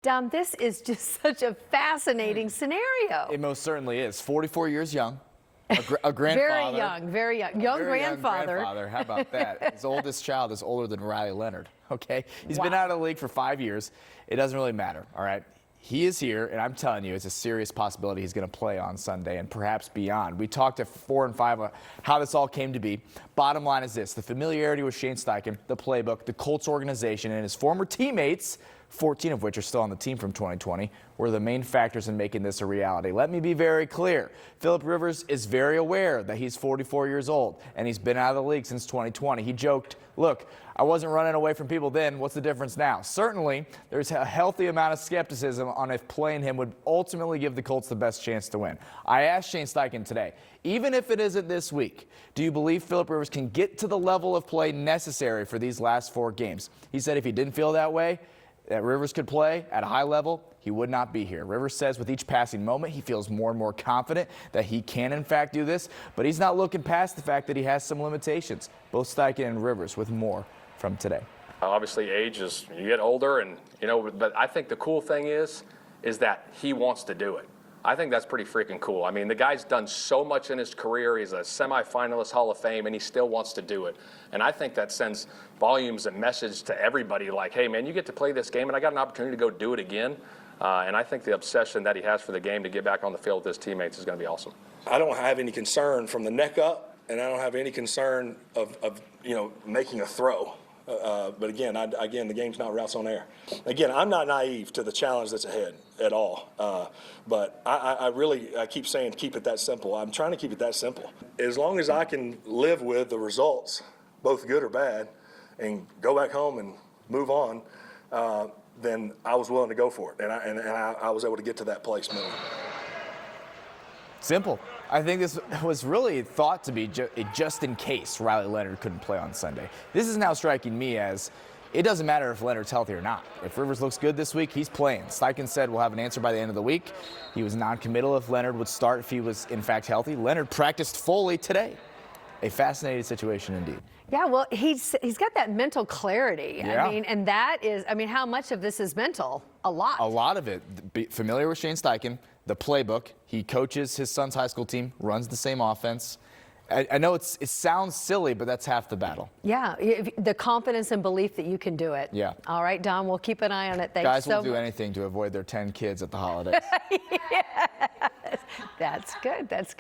Dom, this is just such a fascinating scenario. It most certainly is. 44 years young, a grandfather. Very young. Young grandfather. How about that? His oldest child is older than Riley Leonard, okay? He's been Wow. out of the league for 5 years. It doesn't really matter, all right? He is here, and I'm telling you, it's a serious possibility he's going to play on Sunday and perhaps beyond. We talked at 4 and 5 about how this all came to be. Bottom line is this: the familiarity with Shane Steichen, the playbook, the Colts organization, and his former teammates, 14 of which are still on the team from 2020, were the main factors in making this a reality. Let me be very clear. Philip Rivers is very aware that he's 44 years old, and he's been out of the league since 2020. He joked, "Look, I wasn't running away from people then. What's the difference now?" Certainly, there's a healthy amount of skepticism on if playing him would ultimately give the Colts the best chance to win. I asked Shane Steichen today, even if it isn't this week, do you believe Philip Rivers can get to the level of play necessary for these last 4 games? He said if he didn't feel that way, that Rivers could play at a high level, he would not be here. Rivers says with each passing moment, he feels more and more confident that he can, in fact, do this, but he's not looking past the fact that he has some limitations. Both Steichen and Rivers with more from today. Obviously, age is, you get older, and but I think the cool thing is that he wants to do it. I think that's pretty freaking cool. I mean, the guy's done so much in his career. He's a semifinalist Hall of Fame, and he still wants to do it. And I think that sends volumes and message to everybody like, hey, man, you get to play this game, and I got an opportunity to go do it again. And I think the obsession that he has for the game to get back on the field with his teammates is going to be awesome. I don't have any concern from the neck up, and I don't have any concern of making a throw. But again, the game's not routes on air. Again, I'm not naive to the challenge that's ahead at all. But I keep saying keep it that simple. I'm trying to keep it that simple. As long as I can live with the results, both good or bad, and go back home and move on, then I was willing to go for it. And I was able to get to that place mentally. Simple. I think this was really thought to be just in case Riley Leonard couldn't play on Sunday. This is now striking me as it doesn't matter if Leonard's healthy or not. If Rivers looks good this week, he's playing. Steichen said we'll have an answer by the end of the week. He was non-committal if Leonard would start if he was in fact healthy. Leonard practiced fully today. A fascinating situation indeed. Yeah, well, he's got that mental clarity. Yeah. I mean, and that is, how much of this is mental? A lot. A lot of it. Be familiar with Shane Steichen, the playbook. He coaches his son's high school team, runs the same offense. I know it sounds silly, but that's half the battle. Yeah, the confidence and belief that you can do it. Yeah. All right, Don, we'll keep an eye on it. Thanks Guys so will do much. anything to avoid their 10 kids at the holidays. Yes. That's good. That's good.